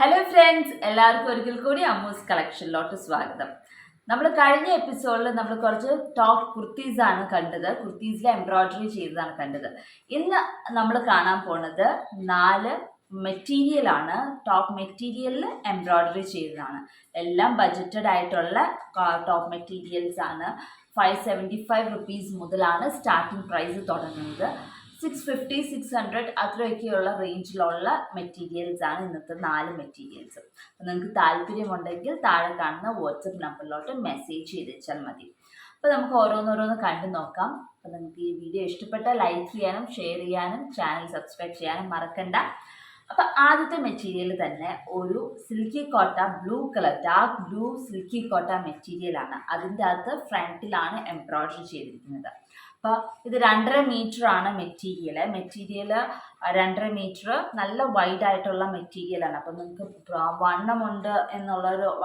Hello friends, എല്ലാവർക്കും ഒരിക്കൽ കൂടി അമ്മൂസ് കളക്ഷനിലോട്ട് സ്വാഗതം. നമ്മൾ കഴിഞ്ഞ എപ്പിസോഡിൽ നമ്മൾ കുറച്ച് ടോപ്പ് കുർത്തീസ് ആണ് കണ്ടത്. കുർത്തീസിൽ എംബ്രോയിഡറി ചെയ്തതാണ് കണ്ടത്. ഇന്ന് നമ്മൾ കാണാൻ പോണത് 4 മെറ്റീരിയലാണ്. ടോപ്പ് മെറ്റീരിയലിൽ എംബ്രോയിഡറി ചെയ്തതാണ്. എല്ലാം ബഡ്ജറ്റഡ് ആയിട്ടുള്ള ടോപ്പ് മെറ്റീരിയൽസ് ആണ്. 575 റുപ്പീസ് മുതലാണ് സ്റ്റാർട്ടിംഗ് പ്രൈസ് തുടങ്ങുന്നത്. 650, 600 അത്രയൊക്കെയുള്ള റേഞ്ചിലുള്ള മെറ്റീരിയൽസ് ആണ് ഇന്നത്തെ 4 മെറ്റീരിയൽസ്. അപ്പോൾ നിങ്ങൾക്ക് താല്പര്യമുണ്ടെങ്കിൽ താഴെ കാണുന്ന വാട്സപ്പ് നമ്പറിലോട്ട് മെസ്സേജ് ചെയ്ത് മതി. അപ്പോൾ നമുക്ക് ഓരോന്നോരോന്ന് കണ്ടു നോക്കാം. അപ്പോൾ നിങ്ങൾക്ക് ഈ വീഡിയോ ഇഷ്ടപ്പെട്ടാൽ ലൈക്ക് ചെയ്യാനും ഷെയർ ചെയ്യാനും ചാനൽ സബ്സ്ക്രൈബ് ചെയ്യാനും മറക്കണ്ട. അപ്പോൾ ആദ്യത്തെ മെറ്റീരിയൽ തന്നെ ഒരു സിൽക്കി കോട്ട blue colour, dark blue silky കോട്ട മെറ്റീരിയലാണ്. അതിൻ്റെ അകത്ത് ഫ്രണ്ടിലാണ് എംബ്രോയിഡറി ചെയ്തിരിക്കുന്നത്. അപ്പോൾ ഇത് 2.5 മീറ്റർ ആണ് മെറ്റീരിയൽ 2.5 മീറ്റർ. നല്ല വൈഡ് ആയിട്ടുള്ള മെറ്റീരിയലാണ്. അപ്പം നിങ്ങൾക്ക് വണ്ണമുണ്ട്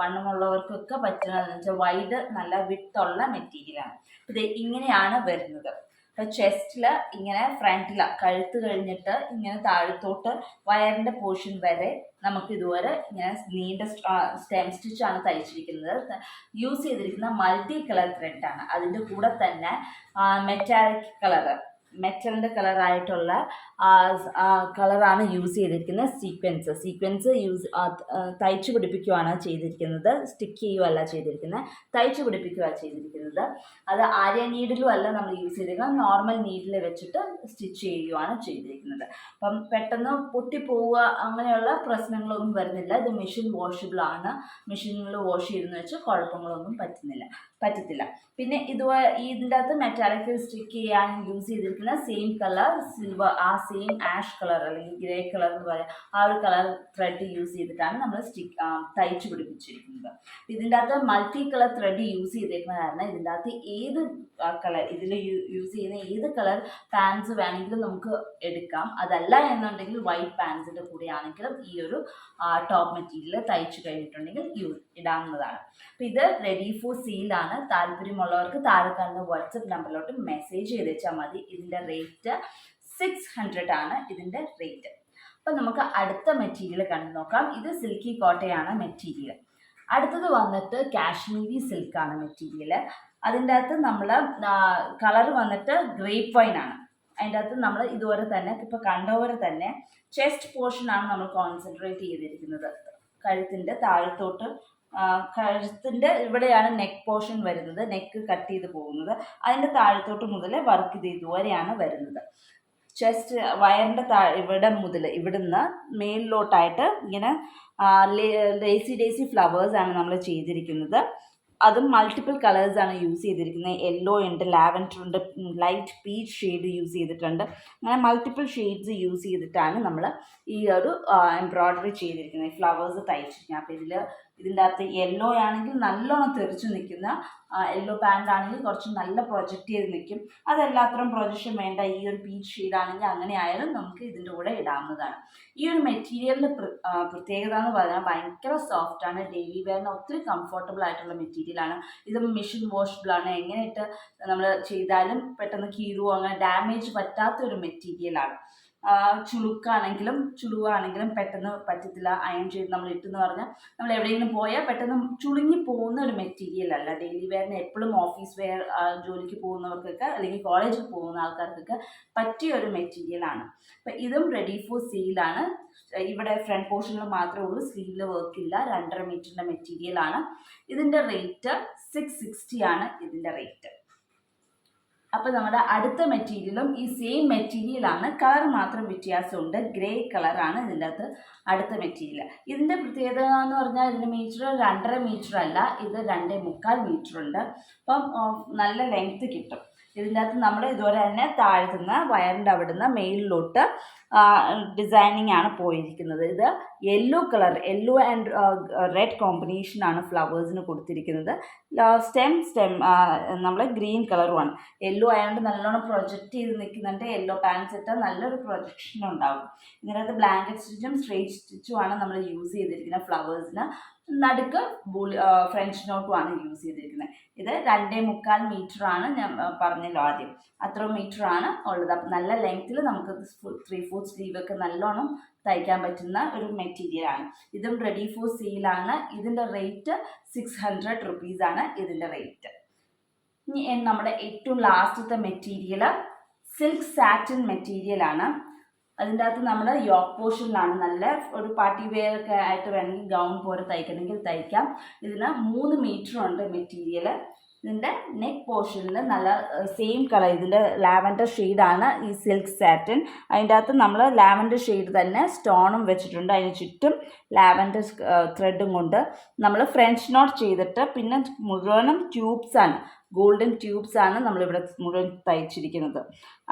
വണ്ണമുള്ളവർക്കൊക്കെ പറ്റുന്നതെന്ന് വെച്ചാൽ വൈഡ് നല്ല വിട്ടുള്ള മെറ്റീരിയലാണ്. ഇത് ഇങ്ങനെയാണ് വരുന്നത്. അപ്പോൾ ചെസ്റ്റിൽ ഇങ്ങനെ ഫ്രണ്ടിൽ കഴുത്ത് കഴിഞ്ഞിട്ട് ഇങ്ങനെ താഴത്തോട്ട് വയറിൻ്റെ പോർഷൻ വരെ നമുക്ക് ഇതുവരെ ഇങ്ങനെ നീണ്ട സ്റ്റെം സ്റ്റിച്ചാണ് തയ്ച്ചിരിക്കുന്നത്. യൂസ് ചെയ്തിരിക്കുന്ന മൾട്ടി കളർ ത്രെഡാണ്. അതിൻ്റെ കൂടെ തന്നെ മെറ്റാലിക് മെറ്റലിൻ്റെ കളറായിട്ടുള്ള കളറാണ് യൂസ് ചെയ്തിരിക്കുന്നത്. സീക്വൻസ് തയ്ച്ചു പിടിപ്പിക്കുകയാണ് ചെയ്തിരിക്കുന്നത്. സ്റ്റിക്ക് ചെയ്യുകയല്ല ചെയ്തിരിക്കുന്നത്, തയ്ച്ചു പിടിപ്പിക്കുകയാണ് ചെയ്തിരിക്കുന്നത്. അത് ആര്യ നീഡിലും അല്ല നമ്മൾ യൂസ് ചെയ്തിരിക്കുന്നത്, നോർമൽ നീഡിൽ വെച്ചിട്ട് സ്റ്റിച്ച് ചെയ്യുകയാണ് ചെയ്തിരിക്കുന്നത്. അപ്പം പെട്ടെന്ന് പൊട്ടിപ്പോവുക അങ്ങനെയുള്ള പ്രശ്നങ്ങളൊന്നും വരുന്നില്ല. ഇത് മെഷീൻ വാഷബിൾ ആണ്. മെഷീനിൽ വാഷ് ചെയ്തെന്ന് വെച്ച് കുഴപ്പങ്ങളൊന്നും പറ്റത്തില്ല. പിന്നെ ഇതിൻ്റെ അകത്ത് മെറ്റാലിക് സ്റ്റിക്ക് ചെയ്യാൻ യൂസ് ചെയ്തിരിക്കുന്ന സെയിം കളർ സിൽവർ, ആ സെയിം ആഷ് കളർ അല്ലെങ്കിൽ ഗ്രേ കളർ എന്ന് പറയാം, ആ ഒരു കളർ ത്രെഡ് യൂസ് ചെയ്തിട്ടാണ് നമ്മൾ തയ്ച്ചു പിടിപ്പിച്ചിരിക്കുന്നത്. ഇതിൻ്റെ അകത്ത് മൾട്ടി കളർ ത്രെഡ് യൂസ് ചെയ്തിരിക്കുന്ന കാരണം ഇതിൻ്റെ അകത്ത് ഏത് കളർ, ഇതിൽ യൂസ് ചെയ്യുന്ന ഏത് കളർ പാൻസ് വേണമെങ്കിലും നമുക്ക് എടുക്കാം. അതല്ല എന്നുണ്ടെങ്കിൽ വൈറ്റ് പാൻസിൻ്റെ കൂടെ ആണെങ്കിലും ഈ ഒരു ടോപ്പ് മെറ്റീരിയൽ തയ്ച്ചു കഴിഞ്ഞിട്ടുണ്ടെങ്കിൽ ഇടാവുന്നതാണ്. അപ്പോൾ ഇത് റെഡി ഫോർ സെയിലാണ്. താല്പര്യമുള്ളവർക്ക് താഴെ കാണുന്ന വാട്സപ്പ് നമ്പറിലോട്ട് മെസ്സേജ് ചെയ്തേച്ചാൽ മതി. ഇതിൻ്റെ റേറ്റ് 600 ആണ് ഇതിൻ്റെ റേറ്റ്. അപ്പം നമുക്ക് അടുത്ത മെറ്റീരിയൽ കണ്ടു നോക്കാം. ഇത് സിൽക്കി കോട്ടയാണ് മെറ്റീരിയൽ. അടുത്തത് വന്നിട്ട് കാശ്മീരി സിൽക്കാണ് മെറ്റീരിയൽ. അതിൻ്റെ അകത്ത് നമ്മൾ കളർ വന്നിട്ട് ഗ്രേപ്പ് വൈൻ ആണ്. അതിൻ്റെ അകത്ത് നമ്മൾ ഇതുവരെ തന്നെ ഇപ്പോൾ കണ്ടവരെ തന്നെ ചെസ്റ്റ് പോർഷനാണ് നമ്മൾ കോൺസെൻട്രേറ്റ് ചെയ്തിരിക്കുന്നത്. കഴുത്തിൻ്റെ താഴത്തോട്ട്, കഴുത്തിൻ്റെ ഇവിടെയാണ് നെക്ക് പോർഷൻ വരുന്നത്, നെക്ക് കട്ട് ചെയ്ത് പോകുന്നത്. അതിൻ്റെ താഴത്തോട്ട് മുതൽ വർക്ക് ചെയ്ത് ഇതുവരെയാണ് വരുന്നത്. ചെസ്റ്റ് വയറിൻ്റെ ഇവിടെ മുതൽ ഇവിടുന്ന് മേലിലോട്ടായിട്ട് ഇങ്ങനെ ഡേസി ഫ്ലവേഴ്സാണ് നമ്മൾ ചെയ്തിരിക്കുന്നത്. അതും മൾട്ടിപ്പിൾ കളേഴ്സാണ് യൂസ് ചെയ്തിരിക്കുന്നത്. യെല്ലോ ഉണ്ട്, ലാവൻഡർ ഉണ്ട്, ലൈറ്റ് പീച്ച് ഷെയ്ഡ് യൂസ് ചെയ്തിട്ടുണ്ട്. അങ്ങനെ മൾട്ടിപ്പിൾ ഷെയ്ഡ്സ് യൂസ് ചെയ്തിട്ടാണ് നമ്മൾ ഈ ഒരു എംബ്രോയിഡറി ചെയ്തിരിക്കുന്നത്, ഫ്ലവേഴ്സ് തയ്ച്ചിരിക്കുന്നത്. അപ്പോൾ ഇതിൻ്റെ അകത്ത് യെല്ലോ ആണെങ്കിൽ നല്ലോണം തെറിച്ച് നിൽക്കുന്ന, യെല്ലോ പാൻ്റ് ആണെങ്കിൽ കുറച്ച് നല്ല പ്രൊജക്റ്റ് ചെയ്ത് നിൽക്കും. അതെല്ലാത്തരം പ്രൊജക്ഷൻ വേണ്ട. ഈ ഒരു പീച്ച് ഷെയ്ഡാണെങ്കിൽ അങ്ങനെ ആയാലും നമുക്ക് ഇതിൻ്റെ കൂടെ ഇടാവുന്നതാണ്. ഈ ഒരു മെറ്റീരിയലിൻ്റെ പ്രത്യേകത എന്ന് പറഞ്ഞാൽ ഭയങ്കര സോഫ്റ്റാണ്. ഡെയിലി വെയറിന് ഒത്തിരി കംഫർട്ടബിൾ ആയിട്ടുള്ള മെറ്റീരിയലാണ്. ഇത് മെഷീൻ വാഷബിളാണ്. എങ്ങനെയിട്ട് നമ്മൾ ചെയ്താലും പെട്ടെന്ന് കീറുവോ അങ്ങനെ ഡാമേജ് പറ്റാത്തൊരു മെറ്റീരിയലാണ്. ചുളുവാണെങ്കിലും പെട്ടെന്ന് പറ്റത്തില്ല. അയൺ ചെയ്ത് നമ്മൾ ഇട്ടെന്ന് പറഞ്ഞാൽ നമ്മൾ എവിടെയെങ്കിലും പോയാൽ പെട്ടെന്ന് ചുളുങ്ങി പോകുന്ന ഒരു മെറ്റീരിയൽ അല്ല. ഡെയിലി വെയറിന് എപ്പോഴും ഓഫീസ് വെയർ, ജോലിക്ക് പോകുന്നവർക്കൊക്കെ അല്ലെങ്കിൽ കോളേജിൽ പോകുന്ന ആൾക്കാർക്കൊക്കെ പറ്റിയ ഒരു മെറ്റീരിയലാണ്. അപ്പം ഇതും റെഡി ഫോർ സെയിലാണ്. ഇവിടെ ഫ്രണ്ട് പോർഷനിൽ മാത്രമേ ഉള്ളൂ, സ്ലീവിൽ വർക്കില്ല. 2.5 മീറ്ററിൻ്റെ മെറ്റീരിയലാണ്. ഇതിൻ്റെ റേറ്റ് 660 ആണ് ഇതിൻ്റെ റേറ്റ്. അപ്പോൾ നമ്മുടെ അടുത്ത മെറ്റീരിയലും ഈ സെയിം മെറ്റീരിയലാണ്, കളർ മാത്രം വ്യത്യാസമുണ്ട്. ഗ്രേ കളറാണ് ഇതിൻ്റെ അകത്ത് അടുത്ത മെറ്റീരിയൽ. ഇതിൻ്റെ പ്രത്യേകത എന്ന് പറഞ്ഞാൽ ഇതിൻ്റെ മീറ്റർ 2.5 മീറ്റർ അല്ല, ഇത് 2.25 മീറ്റർ ഉണ്ട്. അപ്പം നല്ല ലെങ്ത്ത് കിട്ടും. ഇതിൻ്റെ അകത്ത് നമ്മൾ ഇതുപോലെ തന്നെ താഴ്ത്തുന്ന വയറിൻ്റെ അവിടുന്ന് മെയിലിലോട്ട് ഡിസൈനിങ് ആണ് പോയിരിക്കുന്നത്. ഇത് യെല്ലോ ആൻഡ് റെഡ് കോമ്പിനേഷനാണ് ഫ്ലവേഴ്സിന് കൊടുത്തിരിക്കുന്നത്. സ്റ്റെം നമ്മൾ ഗ്രീൻ കളറുമാണ്. യെല്ലോ ആയതുകൊണ്ട് നല്ലോണം പ്രൊജക്റ്റ് ചെയ്ത് നിൽക്കുന്നുണ്ട്. യെല്ലോ പാൻസ് ഇട്ടാൽ നല്ലൊരു പ്രൊജക്ഷൻ ഉണ്ടാകും. ഇതിനകത്ത് ബ്ലാങ്കറ്റ് സ്റ്റിച്ചും സ്ട്രെയിറ്റ് സ്റ്റിച്ചുമാണ് നമ്മൾ യൂസ് ചെയ്തിരിക്കുന്നത്. ഫ്ലവേഴ്സിന് നടുക്ക് ഫ്രഞ്ച് നോട്ടുമാണ് യൂസ് ചെയ്തിരിക്കുന്നത്. ഇത് 2.25 മീറ്ററാണ് ഞാൻ പറഞ്ഞല്ലോ ആദ്യം. അത്ര മീറ്ററാണ് ഉള്ളത്. അപ്പം നല്ല ലെങ്ത്തിൽ നമുക്ക് 3/4 സ്ലീവൊക്കെ നല്ലോണം തയ്ക്കാൻ പറ്റുന്ന ഒരു മെറ്റീരിയലാണ്. ഇതും റെഡി ഫോർ സെയിലാണ്. ഇതിൻ്റെ റേറ്റ് 600 റുപ്പീസാണ് ഇതിൻ്റെ റേറ്റ്. ഇനി നമ്മുടെ ഏറ്റവും ലാസ്റ്റത്തെ മെറ്റീരിയൽ സിൽക്ക് സാറ്റിൻ മെറ്റീരിയലാണ്. അതിൻ്റെ അകത്ത് നമ്മൾ യോക്ക് പോർഷനിലാണ് നല്ല ഒരു പാർട്ടി വെയർ ഒക്കെ ആയിട്ട് വേണമെങ്കിൽ ഗൗൺ പോലെ തയ്ക്കണമെങ്കിൽ തയ്ക്കാം. ഇതിന് 3 മീറ്റർ ഉണ്ട് മെറ്റീരിയൽ. ഇതിൻ്റെ നെക്ക് പോർഷനിൽ നല്ല സെയിം കളർ, ഇതിൻ്റെ ലാവൻഡർ ഷെയ്ഡാണ് ഈ സിൽക്ക് സാറ്റിൻ. അതിൻ്റെ അകത്ത് നമ്മൾ ലാവൻഡർ ഷെയ്ഡ് തന്നെ സ്റ്റോണും വെച്ചിട്ടുണ്ട്. അതിന് ചുറ്റും ലാവൻഡർ ത്രെഡും കൊണ്ട് നമ്മൾ ഫ്രഞ്ച് നോട്ട് ചെയ്തിട്ട് പിന്നെ മുഴുവനും ട്യൂബ്സാണ്, ഗോൾഡൻ ട്യൂബ്സാണ് നമ്മളിവിടെ മുഴുവൻ തയ്ച്ചിരിക്കുന്നത്.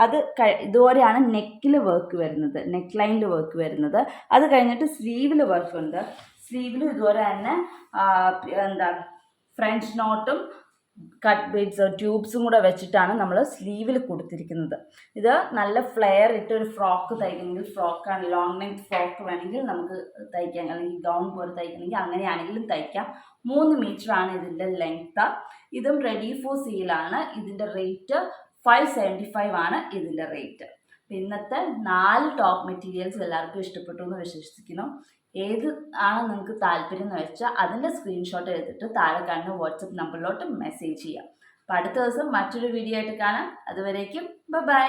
അത് ഇതുപോലെയാണ് നെക്കിൽ വർക്ക് വരുന്നത്, നെക്ക് ലൈനിൽ വർക്ക് വരുന്നത്. അത് കഴിഞ്ഞിട്ട് സ്ലീവിൽ വർക്ക് ഉണ്ട്. സ്ലീവിൽ ഇതുപോലെ തന്നെ ഫ്രഞ്ച് നോട്ടും കട്ട് ബീഡ്സ് ട്യൂബ്സും കൂടെ വെച്ചിട്ടാണ് നമ്മൾ സ്ലീവിൽ കൊടുത്തിരിക്കുന്നത്. ഇത് നല്ല ഫ്ലെയർ ഇട്ട് ഒരു ഫ്രോക്ക് തയ്ക്കണമെങ്കിൽ, ഫ്രോക്കാണ് ലോങ് ലെങ്ത് ഫ്രോക്ക് വേണമെങ്കിൽ നമുക്ക് തയ്ക്കാം, അല്ലെങ്കിൽ ഗൗൺ പോലെ തയ്ക്കണമെങ്കിൽ അങ്ങനെയാണെങ്കിലും തയ്ക്കാം. 3 മീറ്ററാണ് ഇതിൻ്റെ ലെങ്ത്ത്. ഇതും റെഡി ഫോർ സെയിലാണ്. ഇതിൻ്റെ റേറ്റ് 575 ആണ് ഇതിൻ്റെ റേറ്റ്. ഇന്നത്തെ 4 ടോപ്പ് മെറ്റീരിയൽസ് എല്ലാവർക്കും ഇഷ്ടപ്പെട്ടു എന്ന് വിശ്വസിക്കുന്നു. ഏത് ആണ് നിങ്ങൾക്ക് താല്പര്യം എന്ന് വെച്ചാൽ അതിൻ്റെ സ്ക്രീൻഷോട്ട് എടുത്തിട്ട് താഴെ കാണുന്ന വാട്സപ്പ് നമ്പറിലോട്ട് മെസ്സേജ് ചെയ്യാം. അപ്പോൾ അടുത്ത ദിവസം മറ്റൊരു വീഡിയോ ആയിട്ട് കാണാം. അതുവരേക്കും ബൈ.